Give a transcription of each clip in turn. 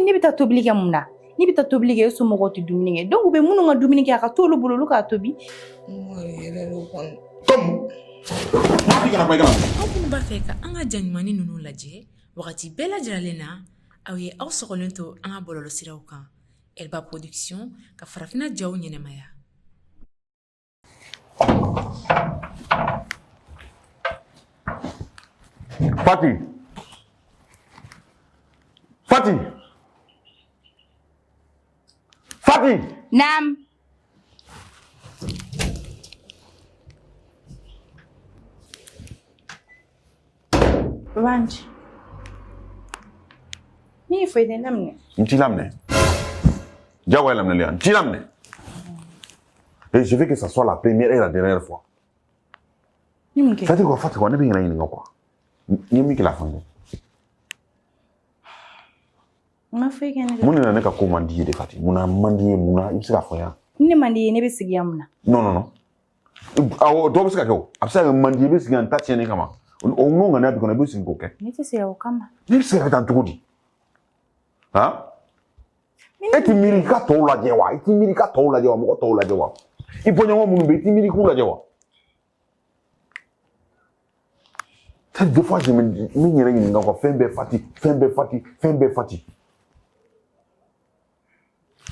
ne bɛ taa tobili kɛ mun na ni bɛ taa tobili kɛ e somɔgɔw tɛ dumuni kɛ donc u bɛ minnu ka dumuni kɛ a ka to olu bolo olu k'a tobi. Aw b'a fɛ ka an ka jaɲumanni ninnu lajɛ wagati bɛɛ lajɛlen na aw ye aw sɔgɔlen to an ka bɔlɔlɔsiraw kan Elba Production ka farafinna jaw ɲɛnɛmaya. Fati. Naam. Ranch. Ni foi de namne. Nti lamne. Jawa lamne lian. Nti lamne. Et je veux que ça soit la première et la dernière fois. Fati quoi, ne bien rien quoi. Ni mi que la fin. Ma foi que ne. Mun na ne ka ko mandi de Fati. Muna mandi muna ibisa fa ya. Ni mandi ne be sigi amna. Non. Awo do bisa ka ko. Absa mandi be sigi anta tiene kama. O ngonga na bi ko na be sigi ko ke. Ni te se o kama. Ni se ka tan tugudi. Ha? Eti mirika to la jewa, mo to la jewa. Iponyo mo munu be eti mirika la jewa. Deux fois je me nyere ni ngako fembe Fati.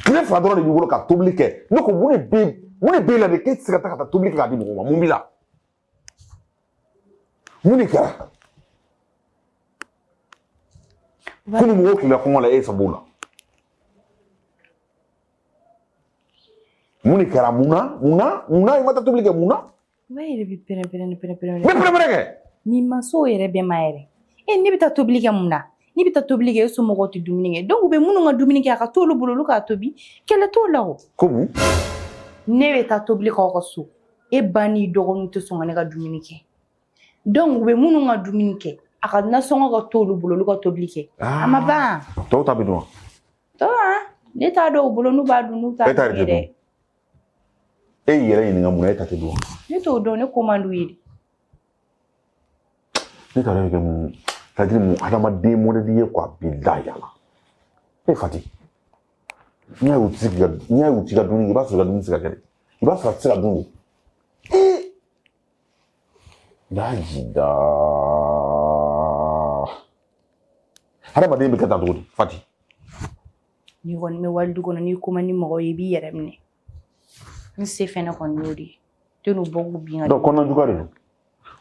Kile fa dɔrɔn de b'i bolo ka tobili kɛ. Ne ko mun de b'e la de k'e tɛ se ka taa ka taa tobili kɛ k'a di mɔgɔw ma mun b'i la? Mun de kɛra? Kunu mɔgɔw tun bɛ kɔngɔ la e sababu la. Mun de kɛra munna i ma taa tobili kɛ munna? Ba yɛrɛ bi pɛrɛn. N bɛ pɛrɛn kɛ. Ni maso yɛrɛ bɛ ma yɛrɛ. Ne bɛ taa tobili kɛ mun na? Ni bɛ taa tobili kɛ e somɔgɔw tɛ dumuni kɛ donc u bɛ minnu ka dumuni kɛ a ka to olu bolo olu k'a tobi kɛlɛ t'o la o. Komu? Ne bɛ taa tobili kɛ aw ka so e ba n'i dɔgɔninw tɛ sɔn ka ne ka dumuni kɛ donc u bɛ minnu ka dumuni kɛ a ka nasɔngɔ ka to olu bolo olu ka tobili kɛ a ma ban. Tɔw ta bɛ dun wa? Ne t'a dɔn u bolo n'u b'a dun n'u t'a dun yɛrɛ. E yɛrɛ ɲininka mun na e ta tɛ dun wa? Ne t'o dɔn ne ko man d'u ye de. Ne t'a dɔn kɛ mun c'est-à-dire mon adamaden modèle ye quoi billahi yala. E Fati. N'i y'a ye u ti ka dumuni kɛ i b'a sɔrɔ i ka dumuni tɛ se ka kɛ dɛ. I b'a sɔrɔ a tɛ se ka dun de. Dajida. Adamaden bɛ kɛ tan cogo di Fati? N'i kɔni bɛ walidu kɔnɔ n'i ko man di mɔgɔw ye i b'i yɛrɛ minɛ. N se fɛnɛ kɔni y'o de ye. Tɛ n'u bɔ k'u bin ka. Donc kɔnɔna juguya de don.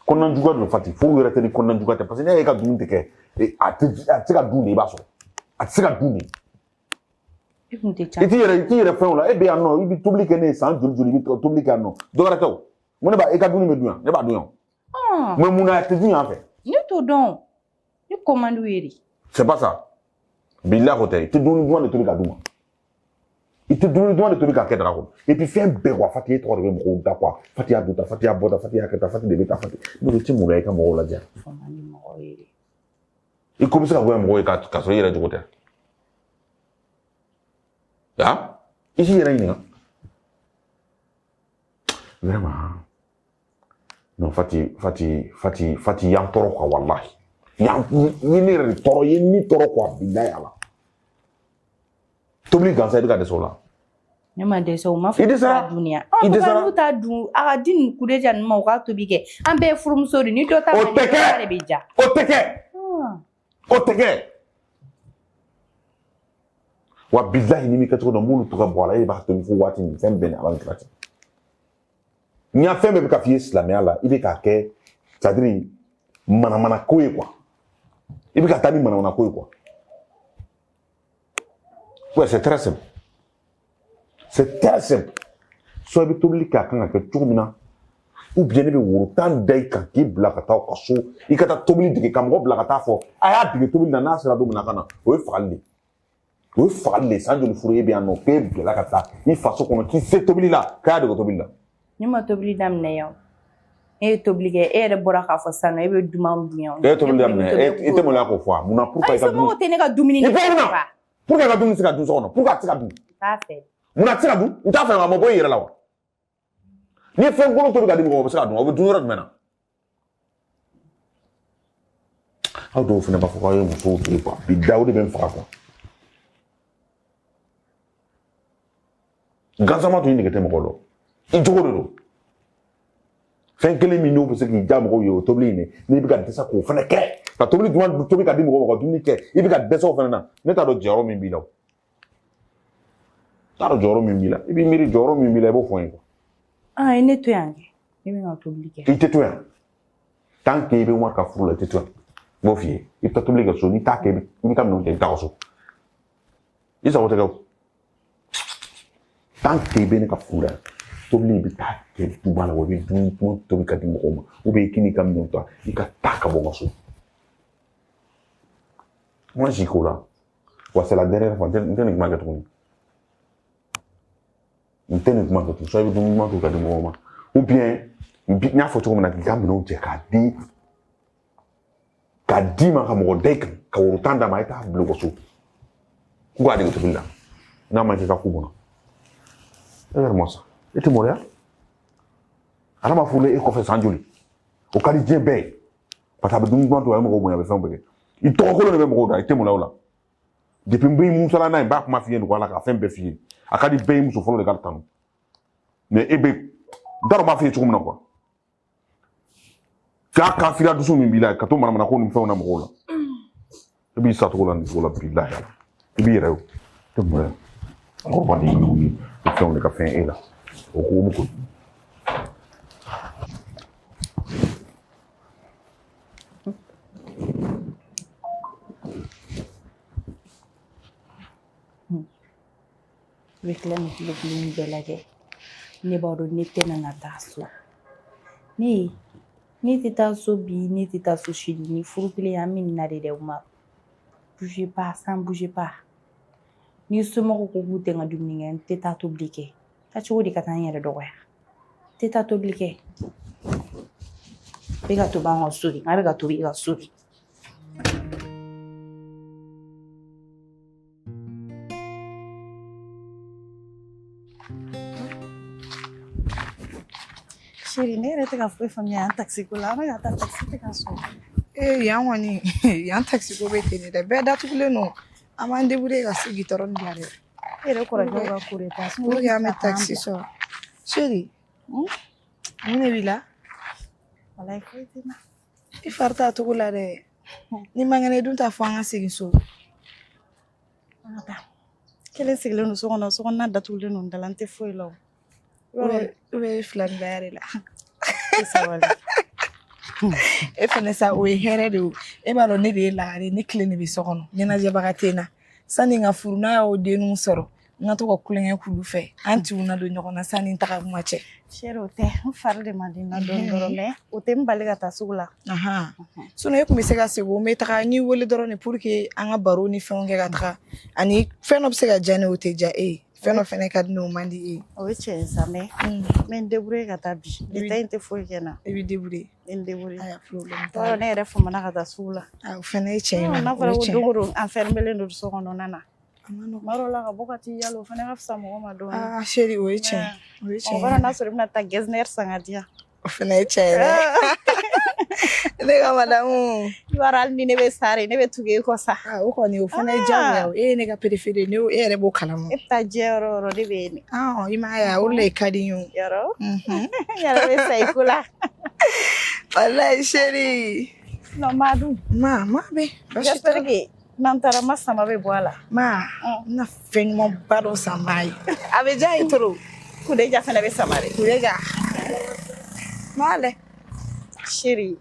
Kɔnɔna juguya don Fati fo yɛrɛ tɛ ni kɔnɔna juguya tɛ parce que n'i y'a ye ka dumuni tɛ kɛ a tɛ se ka dun de i b'a sɔrɔ a tɛ se ka dun de. I tun tɛ ca. I t'i yɛrɛ fɛn o la e bɛ yan nɔ i bɛ tobili kɛ ne ye san joli i bɛ tobili kɛ yan nɔ dɔ wɛrɛ tɛ o mun ne b'a e ka dumuni bɛ dun yan ne b'a dun yan. Mais mun na a tɛ dun yan fɛ? Ne t'o dɔn ne ko man d'u ye de. C'est pas ça. Billahi o tɛ i tɛ dumuni duman de tobi ka d'u ma. I tɛ dumuni duman de tobi ka kɛ daga kɔnɔ et puis fɛn bɛɛ quoi Fati e tɔgɔ de bɛ mɔgɔw da quoi Fati y'a dun tan Fati y'a bɔ tan Fati y'a kɛ tan Fati de bɛ tan Fati n'o tɛ mun na i ka mɔgɔw lajɛ. I ko bɛ se ka bɔ mɔgɔw ye ka sɔrɔ i yɛrɛ jogo tɛ. Ya i si yɛrɛ ɲininka. Vraiment non Fati y'an tɔɔrɔ quoi wallahi ye ne yɛrɛ de tɔɔrɔ ye ni tɔɔrɔ quoi billahi ala. Tobili gansan i bɛ ka dɛsɛ o la. Ne ma dɛsɛ o ma fɔ ka dunya. N'u t'a dun a ka di nin kureja ninnu ma u k'a tobi kɛ an bɛɛ ye furumuso de ni dɔ ta o tɛ kɛ o tɛ kɛ wa billahi ni mi kɛ cogo dɔn m'olu to ka bɔ a la e b'a tobi fo waati min fɛn bɛɛ ni ala ni kira cɛ. Ni ya fɛn bɛɛ bɛ ka f'i ye silamɛya la i bɛ k'a kɛ c'est-à-dire manamana ko ye quoi i bɛ ka taa ni manamana ko ye quoi. Ouais, c'est très simple. Soit bɛ tobili kɛ a kan ka kɛ cogo min na ou bien ne bɛ woro tan da i kan k'i bila ka taa aw ka so i ka taa tobili dege ka mɔgɔ bila ka taa fɔ a y'a dege tobili la n'a sera don min na ka na o ye fagali de san joli furu e bɛ yan nɔ k'e bilala ka taa i faso kɔnɔ k'i se tobili la k'a y'a dege tobili la. Ne ma tobili daminɛ yan e ye tobili kɛ e yɛrɛ bɔra k'a fɔ sisan nɔ e bɛ duman dun yan. E ye tobili daminɛ i tɛ maloya k'o fɔ a mun na pour que i ka dumuni. Somɔgɔw tɛ ne ka dumuni kɛ. Pour que i ka dumuni se ka dun so kɔnɔ pour que a tɛ se ka dun. T'a fɛ. Mun na a tɛ se ka dun n t'a fɛ a ma bɔ i yɛrɛ la wa. Ni ye fɛn kolon tobi ka di mɔgɔw ma o bɛ se ka dun o bɛ dun yɔrɔ jumɛn na. Aw dɔw fana b'a fɔ k'aw ye musow to yen quoi bi da o de bɛ n faga quoi. ganzama to ni kete mɔgɔ lɔ i jogo de don fɛn kelen min n'o bɛ se k'i ja mɔgɔw ye o tobili in n'i bɛ ka dɛsɛ k'o fana kɛ ka tobili duman tobi ka di mɔgɔw ma ka dumuni kɛ i bɛ ka dɛsɛ o fana na ne t'a dɔn jɔyɔrɔ min b'i la o t'a dɔn jɔyɔrɔ min b'i la i b'i miiri jɔyɔrɔ min b'i la i b'o fɔ n ye Ah, i ne to yan kɛ ne bɛ ka tobili kɛ i tɛ to yan tant que i bɛ wari ka furu la i tɛ to yan n b'o f'i ye i bɛ taa tobili kɛ so n'i t'a kɛ i b'i ka minɛnw kɛ i t'a ka so i sago tɛ kɛ o tant que i bɛ ne ka furu la tobili i bɛ taa kɛ duba la wa i bɛ dumuni tobi ka di mɔgɔw ma ou bien i k'i n'i ka minɛnw ta i ka taa ka bɔ n ka so moi j'y crois là wa c'est la dernière fois n tɛ nin kuma kɛ tuguni n tɛ nin kuma kɛ tuguni soit i bɛ dumuni ɲuman tobi ka di mɔgɔw ma ou bien n y'a fɔ cogo min na k'i ka minɛnw cɛ k'a di ma ka mɔgɔ da i kan ka woro 10 d'a ma i t'a bila u ka so k'u k'a dege tobili la n'a ma kɛ i ka ku kɔnɔ regarde-moi ça e tɛ mɔrɔya ala ma furu la e kɔfɛ san joli o ka di diɲɛ bɛɛ ye parce que a bɛ dumuni duman tobi a bɛ mɔgɔw bonya a bɛ fɛnw bɛɛ kɛ i tɔgɔkolo de bɛ mɔgɔw da i tɛ mɔrɔya o la depuis n bɛ musala n'a ye n b'a kuma f'i ye nin ko ala ka fɛn bɛɛ f'i ye a ka di bɛɛ ye muso fɔlɔ de ka tanu mais e bɛ n t'a dɔn n b'a f'i ye cogo min na quoi k'a kafiriya dusu min b'i la ka to manamana ko ni fɛnw na mɔgɔw la i b'i sacogo la nin cogo la bilahi i b'i yɛrɛ ye o tɛ mɔrɔya kɔrɔba de y'u ye o fɛnw de ka fɛn e la o ko mu ko bɛ tila nin kulokulu bɛɛ lajɛ ne b'a dɔn ne tɛna na taa so ne tɛ taa so bi ne tɛ taa so sini ni furu kelen an bɛ nin na de dɛ o ma bougez pas sans bouger pas ni somɔgɔw ko k'u tɛ n ka dumuni kɛ n tɛ taa tobili kɛ taa cogo di ka taa n yɛrɛ dɔgɔya n tɛ taa tobili kɛ bɛ ka tobi an ka so de n bɛ ka tobi i ka so de Chérie, ne yɛrɛ tɛ ka foyi faamuya yan taxi ko la an bɛ ka taa taxi tɛ ka sɔrɔ yan kɔni yan taxi ko bɛ ten de dɛ bɛɛ datugulen don an b'an débrouiller ka se gitɔrɔni bila dɛ e yɛrɛ kɔrɔkɛw ka ko de ta pour que an bɛ taxi sɔrɔ chérie mun de b'i la walayi foyi tɛ n na i fari t'a cogo la dɛ ni man kɛnɛ i dun t'a fɔ an ka segin so an ka taa kelen sigilen don so kɔnɔna datugulen don n da la n tɛ foyi la o ou bien i filani bɛɛ de la tɛ sabali e fɛnɛ sa o ye hɛrɛ de o e b'a dɔn ne de ye lagare ne tile de bɛ so kɔnɔ ɲɛnajɛbaga tɛ n na sani n ka furu n'a y'o denninw sɔrɔ n ka to ka kulonkɛ k'ulu fɛ an tiw na don ɲɔgɔn na sani n taga kuma cɛ chérie o tɛ n fari de man di n na dɔɔni dɔrɔn mais o tɛ n bali ka taa sugu la sinon e tun bɛ se ka segin o bɛ taga n'i wele dɔrɔn de pour que an ka baro ni fɛnw kɛ ka taga ani fɛn dɔ bɛ se ka diya ne o tɛ diya e ye fɛn dɔ fɛnɛ ka di ne o man di e ye o ye tiɲɛ ye sa mais n bɛ n débrouiller ka taa bi bi ta in tɛ foyi kɛ n na i b'i débrouiller n débrouiller aya problème t'a dɔn ne yɛrɛ famana ka taa sugu la o fɛnɛ ye tiɲɛ ye n'a fɔra ko don o don enfermelen don so kɔnɔna na a ma nɔgɔn tuma dɔw la ka bɔ ka t'i yala o fɛnɛ ka fisa mɔgɔ ma dɔɔni chérie o ye tiɲɛ o ye tiɲɛ o kɔrɔ n'a sɔrɔ i bɛna taa gɛzinɛri san ka di yan o fɛnɛ ye tiɲɛ yɛrɛ ne ka madamu i b'a dɔn hali ni ne bɛ sare ne bɛ tugu e kɔ sa o kɔni o fɛnɛ ye diyagoya o e ye ne ka préféré ne e yɛrɛ b'o kalama e bɛ taa jɛ yɔrɔ o yɔrɔ ne bɛ yen i m'a ye o de le ka di n ye o yɔrɔ n yɛrɛ bɛ sa i ko la walayi chérie non maa dun ma bɛ basi j'espère que n'an taara ma sama bɛ bɔ a la ma n na fɛn ɲumanba dɔ san b'a ye a bɛ diya ye trop kuleja fɛnɛ bɛ sama de kuleja ma lɛ chérie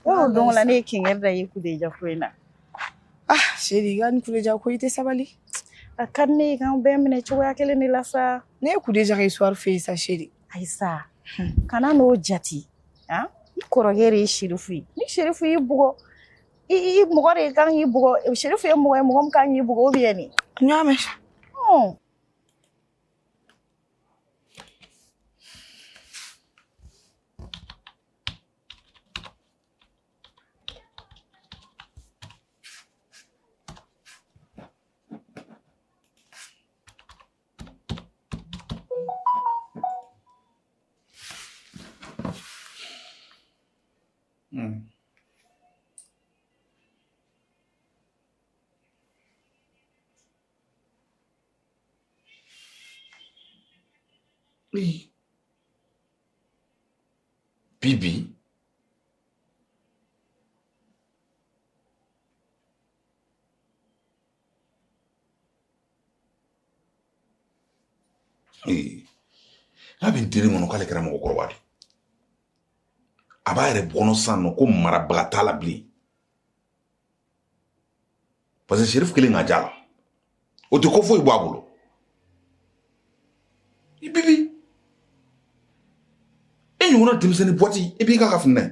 yɔrɔ don la ne ye kɛngɛrɛ da ye kuleja ko in na chérie i ka nin kuleja ko i tɛ sabali a ka di ne ye k'an bɛɛ minɛ cogoya kelen de la sa ne ye kuleja ka histoire fɛ yen sa chérie ayi sa kana n'o jati i kɔrɔkɛ de ye sherifu ye ni sherifu y'i bugɔ i mɔgɔ de kan k'i bugɔ sherifu ye mɔgɔ ye mɔgɔ min kan k'i bugɔ ou bien ni n y'a mɛn Oui. Bibi. N'a bɛ diri kɔnɔ k'ale kɛra mɔgɔkɔrɔba de a b'a yɛrɛ bɔnɔ san nɔ ko marabaga t'a la bilen parce que Sheriff kelen ka ja la o tɛ ko foyi bɔ a bolo i Bibi e ɲɔgɔnna denmisɛnnin bɔti i b'i ka finɛ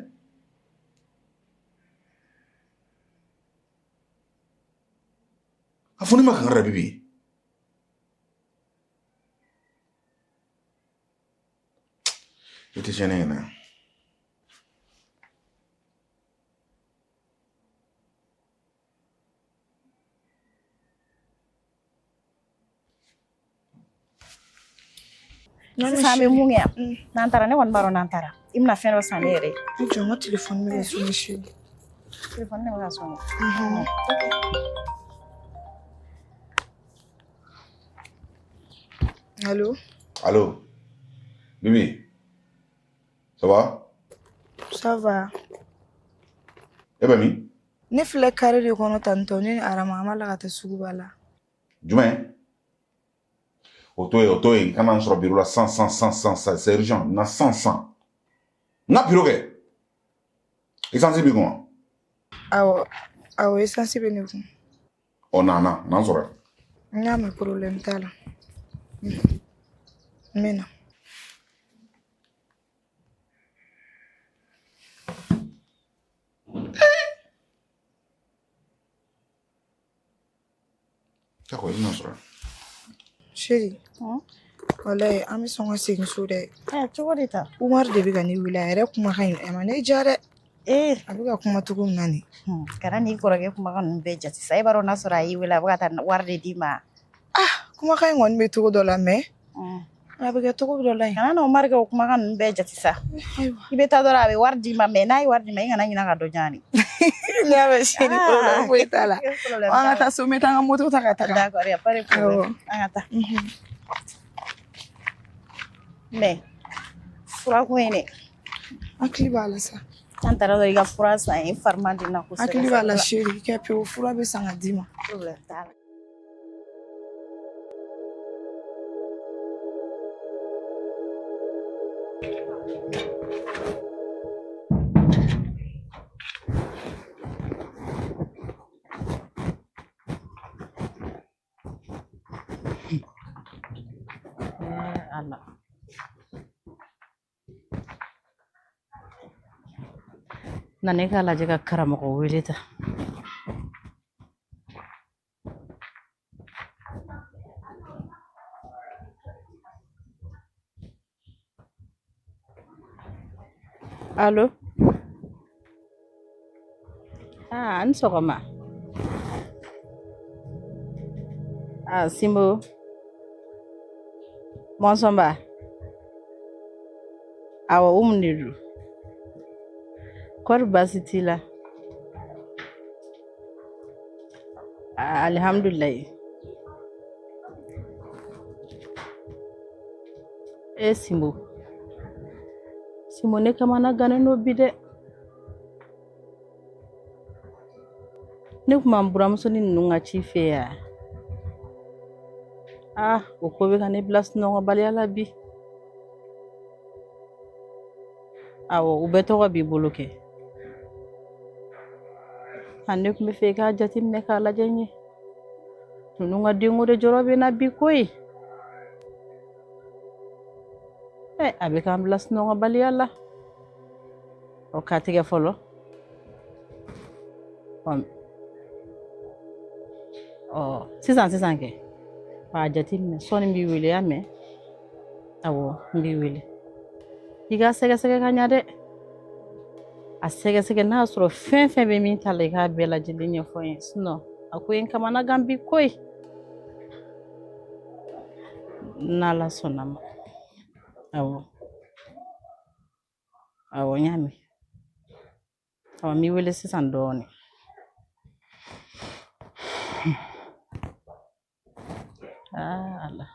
a fɔ ne ma kankari dɛ Bibi i tɛ tiɲɛ ne ɲɛna Sisan an bɛ mun kɛ yan n'an taara ne kɔni b'a dɔn n'an taara i bɛna fɛn dɔ san ne yɛrɛ ye. Jɔ n ka telefɔni bɛ ka sonné chérie. Telefɔni ne bɛ ka sonné. Allô? Allô Bibi ça va? Ça va. E bɛ min? Ne filɛ carré de kɔnɔ tantɔ ne ni Arama an b'a la ka taa suguba la. Jumɛn? O to yen kana n sɔrɔ bureau la sans c'est urgent na sans n ka bureau kɛ essence b'i kun wa? Awɔ essence bɛ ne kun. Ɔ n'an sɔrɔ N y'a mɛn problème t'a la. N bɛ na. D'accord, i bɛna sɔrɔ Chérie. Walayi an bɛ sɔn ka segin so dɛ. Cogo di ta? Umar de bɛ ka ne wele a yɛrɛ kumakan in a ma ne ja dɛ. A bɛ ka kuma cogo min na nin. Kana n'i kɔrɔkɛ kumakan ninnu bɛɛ jate sa e b'a dɔn n'a sɔrɔ a y'i wele a bɛ ka taa wari de d'i ma. Kumakan in kɔni bɛ cogo dɔ la mais a bɛ kɛ cogo dɔ la yen. Kana n'o Umar kɛ o kumakan ninnu bɛɛ jate sa. I bɛ taa dɔrɔn a bɛ wari d'i ma mais n'a ye wari d'i ma i kana ɲinɛ ka dɔ jan de. Ne y'a mɛn chérie problème foyi t'a la. An ka taa so n bɛ taa n ka moto ta ka taga. D'accord, y a pas de problème. An ka taa. Mais fura ko in dɛ. Hakili b'a la sa. An taara dɔrɔn i ka fura san ye fari man di n na kosɛbɛ. Hakili b'a la chérie kɛ pewu fura bɛ san ka d'i ma. Problème t'a la. Allah. Na ne k'a lajɛ ka karamɔgɔ wele ta. Allo? An sɔgɔma. Simbo. Mɔnsɔnba. Awɔ Umu de don. Kɔri baasi t'i la? Alihamdulilayi. Simbo. Simbo ne kamana gannen don bi dɛ. Ne kun b'an buramusonin ninnu ka ci fɛ yan. O ko bɛ ka ne bila sunɔgɔbaliya la bi. Awɔ u bɛɛ tɔgɔ b'i bolo kɛ. Ne kun bɛ fɛ i k'a jateminɛ k'a lajɛ n ye. Ninnu ka denko de jɔrɔ bɛ na bi koyi. A bɛ k'an bila sunɔgɔbaliya la. K'a tigɛ fɔlɔ. Sisan kɛ. K'a jateminɛ sɔɔni n b'i wele y'a mɛn. Awɔ n b'i wele. I ka sɛgɛsɛgɛ ka ɲa dɛ. A sɛgɛsɛgɛ n'a sɔrɔ fɛn fɛn bɛ min ta la i k'a bɛɛ lajɛlen ɲɛfɔ n ye sinon a ko ye n kamana gan bi koyi. N'Ala sɔnna ma. Awɔ n y'a mɛn. N b'i wele sisan dɔɔni. Ala.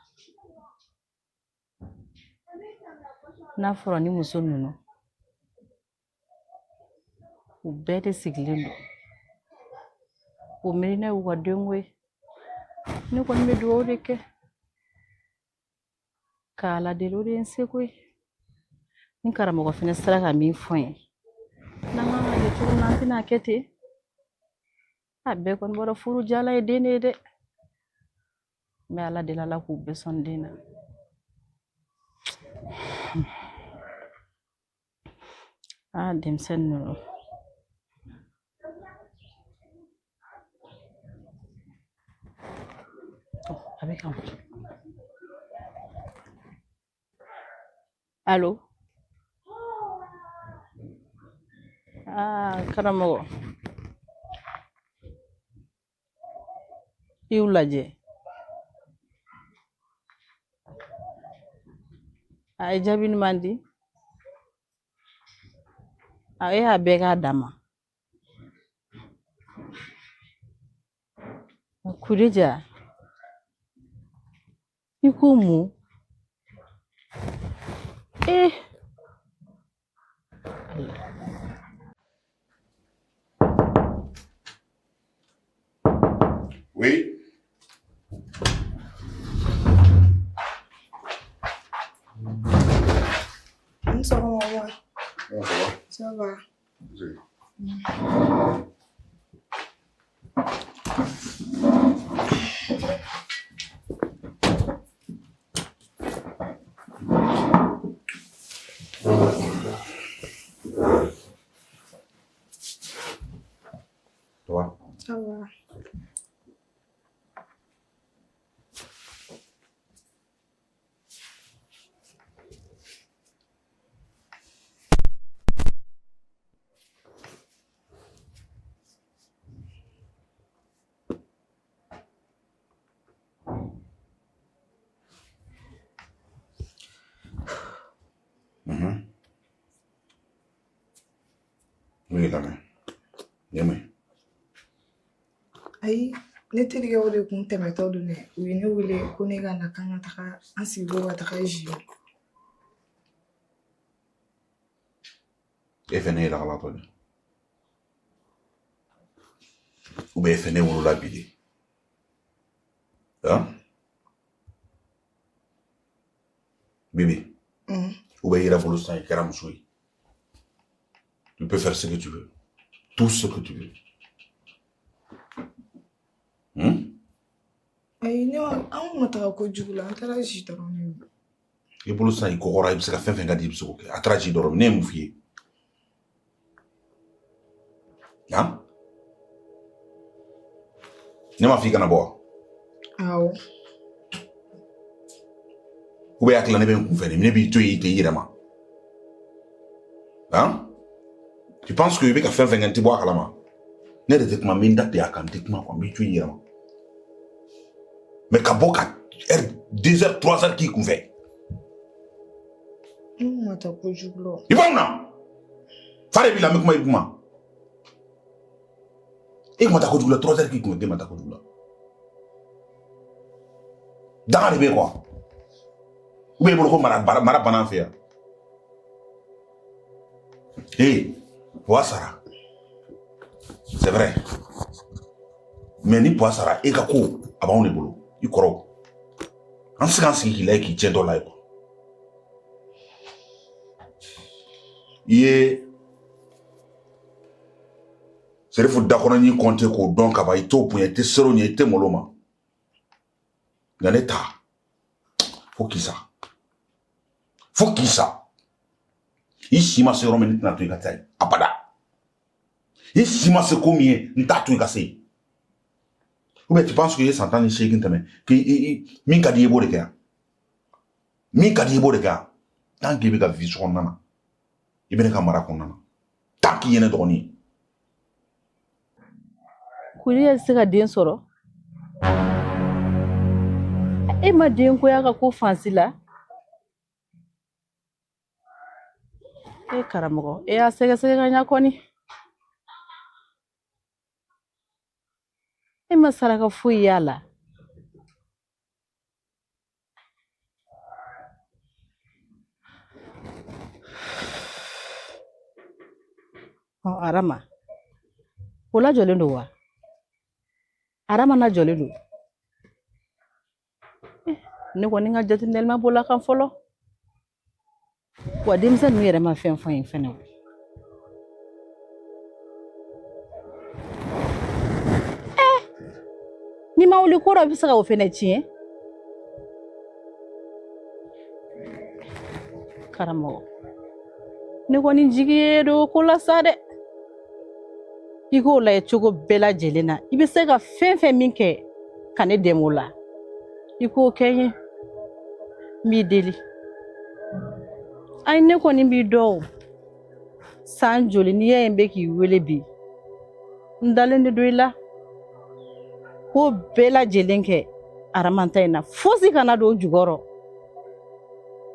n'a fɔra ni muso ninnu u bɛɛ de sigilen don o miirina y'u ka denko ye ne kɔni bɛ dugawu de kɛ k'Ala deli o de ye n seko ye ni karamɔgɔ fɛnɛ sera ka min fɔ n ye n'an kan ka kɛ cogo min na an tɛna kɛ ten a bɛɛ kɔni bɔra furu jala ye den de ye dɛ n bɛ Ala deli Ala k'u bɛɛ sɔn den na denmisɛnnin ninnu a bɛ ka allo karamɔgɔ i y'u lajɛ a ye jaabi ɲuman di e y'a bɛɛ k'a dama Khadija i ko mun Oui. Ça va, maman. Comment ça va? Ça va. Oui. Toi? Ça va. Oui, la main. Yamai. Ayi, ne terikɛ o de kun tɛmɛtɔ don dɛ. U ye ne wele ko ne ka na kan ka taga an sigilen ka taga Zi. E fɛnɛ ye lakalatɔ de. Ou bien e fɛnɛ wolola bi de. Hein? Bibi. Ou bien il a voulu ça, il a muso. Tu peux faire ce que tu veux. Tout ce que tu veux. Ayi, ne an ma taga kojugu la, an taara Zi dɔrɔn ne. I bolo sa i kɔgɔra i bɛ se ka fɛn fɛn ka di i bɛ se k'o kɛ a taara Zi dɔrɔn ne ye mun f'i ye ne ma f'i kana bɔ wa? Awɔ. ou bien hakilila ne bɛ n kun fɛ de ne b'i to yen i tɛ i yɛrɛ ma tu penses que i bɛ ka fɛn fɛn kɛ n tɛ bɔ a kalama ne de tɛ kuma n bɛ n da ten a kan n tɛ kuma quoi n b'i to i yɛrɛ ma mais ka bɔ ka heure 2 heures 3 heures k'i kun fɛ Ma taa kojugu la. i b'a mun na fa de b'i la n bɛ kuma i kuma e kuma taa kojugu la 3 heures k'i kun fɛ den ma taa kojugu la danga de bɛ yen quoi ou bien i bolo ko mara banna an fɛ yan poids sara c'est vrai mais ni poids sara e ka ko a b'anw de bolo i kɔrɔw an tɛ se k'an sigi k'i layɛ k'i cɛ dɔ la ye quoi i ye Serifu dakɔnɔɲi compter k'o dɔn ka ban i t'o bonya i tɛ sero ɲɛ i tɛ malo ma nka ne ta fo k'i sa i si ma se yɔrɔ min ne tɛna to i ka taa yen abada i si ma se ko min ye n t'a to i ka se yen ou bien tu penses que i ye san 18 tɛmɛ min ka di i ye i b'o de kɛ yan min ka di i ye i b'o de kɛ yan tant que i bɛ ka vie kɔnɔna na i bɛ ne ka mara kɔnɔna na tant que i ye ne dɔgɔnin ye Khadija tɛ se ka den sɔrɔ e ma denkoya ka ko fansi la karamɔgɔ e y'a sɛgɛsɛgɛ ka ɲa kɔni e ma saraka foyi y'a la Arama. Ola jɔlen don wa? Arama na jɔlen don. Ne kɔni ka jateminɛli ma bɔla kan fɔlɔ. Wa denmisɛnnin ninnu yɛrɛ ma fɛn fɔ n ye fɛnɛ. Ni ma wuli ko dɔ bɛ se ka o fɛnɛ tiɲɛ. Karamɔgɔ. Ne kɔni jigi ye don ko la sa dɛ. I k'o lajɛ cogo bɛɛ lajɛlen na. I bɛ se ka fɛn fɛn min kɛ ka ne dɛmɛ o la. I k'o kɛ n ye. N b'i deli. Ayi ne kɔni b'i dɔn o. San joli n'i y'a ye n bɛ k'i wele bi. N dalen de don i la. Ko bɛɛ lajɛlen kɛ Aramanta in na. Fosi kana don o jukɔrɔ.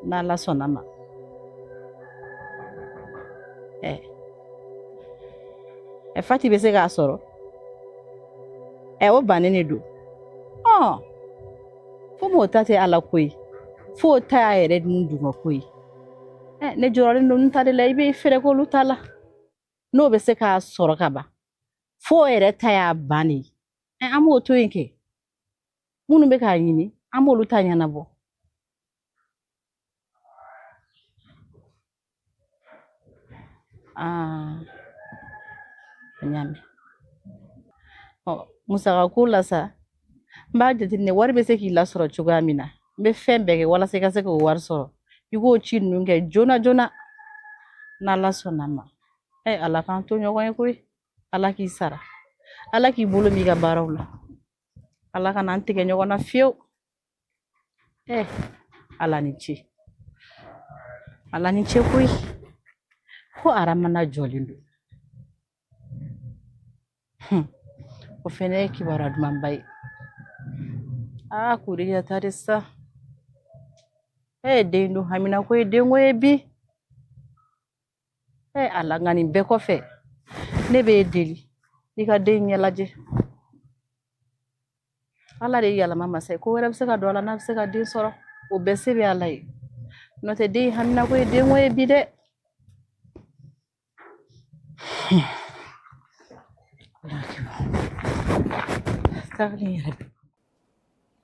N'Ala sɔnna ma. Fati bɛ se k'a sɔrɔ. O bannen de don. Fo m'o ta tɛ Ala ko ye. Fo o ta y'a yɛrɛ ni duguma ko ye. Ne jɔrɔlen don n ta de la i bɛ fɛrɛ k'olu ta la. N'o bɛ se k'a sɔrɔ ka ban. Fo o yɛrɛ ta y'a bannen ye. An b'o to yen kɛ. Minnu bɛ k'a ɲini an b'olu ta ɲɛnabɔ. Ɲaami. Musaka ko la sa. N b'a jateminɛ wari bɛ se k'i lasɔrɔ cogoya min na. N bɛ fɛn bɛɛ kɛ walasa i ka se k'o wari sɔrɔ. I k'o ci ninnu kɛ joona joona. N'Ala sɔnna ma. Ala k'an to ɲɔgɔn ye koyi. Ala k'i sara. Ala k'i bolo m'i ka baaraw la. Ala kana an tigɛ ɲɔgɔn na fiyewu. Ala ni ce. Ala ni ce koyi. Ko Aramana jɔlen don. O fɛnɛ ye kibaruya dumanba ye. Kuriya ta de sa. Den don Hamina ko ye denko ye bi. Ala nka nin bɛɛ kɔfɛ ne b'e deli i ka den ɲɛ lajɛ. Ala de ye yɛlɛma masa ye. Ko wɛrɛ bɛ se ka don a la n'a bɛ se ka den sɔrɔ. O bɛɛ se bɛ Ala ye. N'o tɛ den Hamina ko ye denko ye bi dɛ.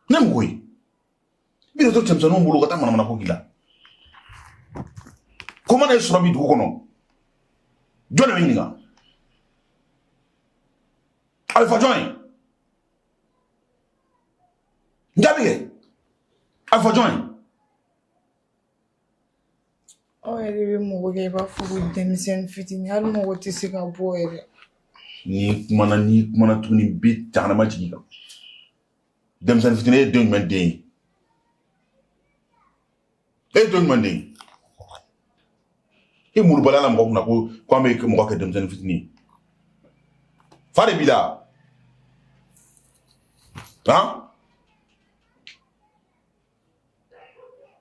Ne mun ko ye? I bɛ to cɛmisɛnninw bolo ka taa manamana ko k'i la. Ko mana e sɔrɔ bi dugu kɔnɔ jɔn de bɛ ɲininka? A bɛ fɔ jɔn ye? N jaabi kɛ. A bɛ fɔ jɔn ye? Aw yɛrɛ bɛ mɔgɔ kɛ i b'a fɔ ko denmisɛnnin fitinin hali mɔgɔ tɛ se ka bɔ yɛrɛ. N'i kumana tuguni n bɛ jahanama jigin i kan. Denmisɛnnin fitinin e ye den jumɛn den ye? E ye den jumɛn den ye? E murubaliya la mɔgɔ kunna ko an bɛ mɔgɔ kɛ denmisɛnnin fitinin ye. Fa de b'i la.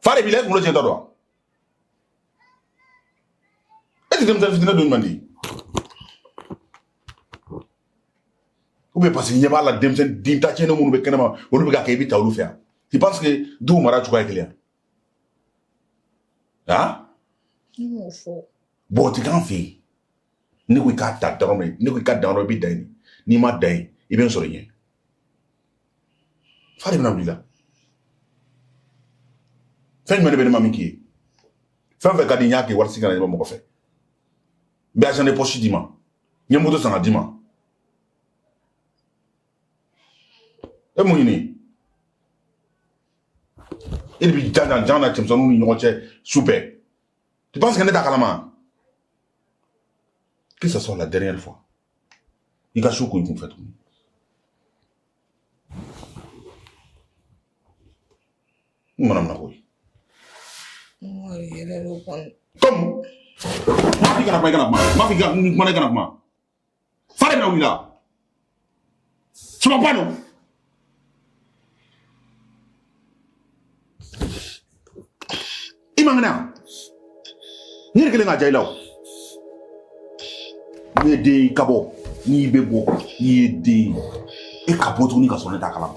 Fa de b'i la e kunkolo tiɲɛtɔ dɔn? E tɛ denmisɛnnin fitinin den jumɛn den ye? Ou bien parce que ɲɛ b'a la denmisɛnnin den ta tiɲɛnen minnu bɛ kɛnɛma olu bɛ ka kɛ i bɛ ta olu fɛ yan. Tu penses que duw mara cogoya ye kelen ye? Ne m'o fɔ. Bon o tɛ k'an fɛ yen. Ne ko i k'a ta dɔrɔn ne ko i ka dan dɔrɔn i bɛ dan yen. N'i ma dan yen i bɛ n sɔrɔ yen. Fa de bɛna wuli la. Fɛn jumɛn de bɛ ne ma min k'i ye? Fɛn fɛn ka di n y'a kɛ walasa ka na ɲɛbɔ mɔgɔ fɛ. N bɛ argent de poche d'i ma. N ye moto san ka d'i ma. E mun ɲini? E de bɛ jan na cɛmisɛnninw ni ɲɔgɔn cɛ su bɛɛ. Tu penses que ne t'a kalama? Que ce soit la dernière fois. I ka su ko i kun fɛ tuguni. N mana mina ko ye. Comme? M'a fɔ i kana kuma i kana kuma. M'a fɔ i kana kuma i kana kuma. Fa de bɛna wuli la. Tu m'as pas non? I man kɛnɛ yan. N yɛrɛ kelen ka ja i la o. N'i ye den ye i ka bɔ. N'i bɛ bɔ n'i ye den ye e ka bɔ tuguni ka sɔrɔ ne t'a kalama.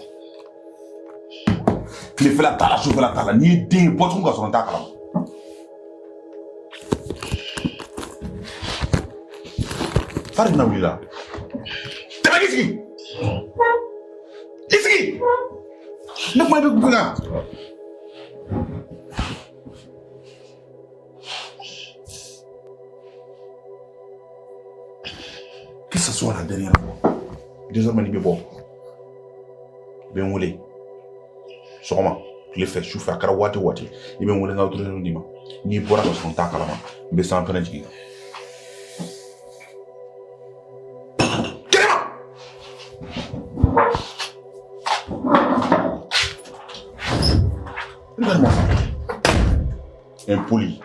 Tilefɛla t'a la sufɛla t'a la n'i ye den ye bɔ tuguni ka sɔrɔ ne t'a kalama. Fari na wulila. Tɛmɛ k'i sigi. I sigi. Ne kuma bɛ kun kan. Que ce soit la dernière fois. Désormais, il bɛ bɔ. Bɛ n wele. Sɔgɔma, tile fɛ, su fɛ, a kɛra waati o waati. I bɛ n wele n ka autorisation d'i ma. N'i bɔra ka sɔrɔ n t'a kalama, n bɛ san fɛnɛ jigin. Regarde-moi ça. Impoli.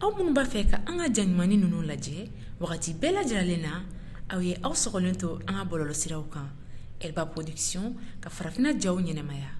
aw minnu b'a fɛ ka an ka jaɲumani ninnu lajɛ wagati bɛɛ lajɛlen na aw ye aw sɔgɔlen to an ka bɔlɔlɔsiraw kan Elba Production ka farafinna jaw ɲɛnɛmaya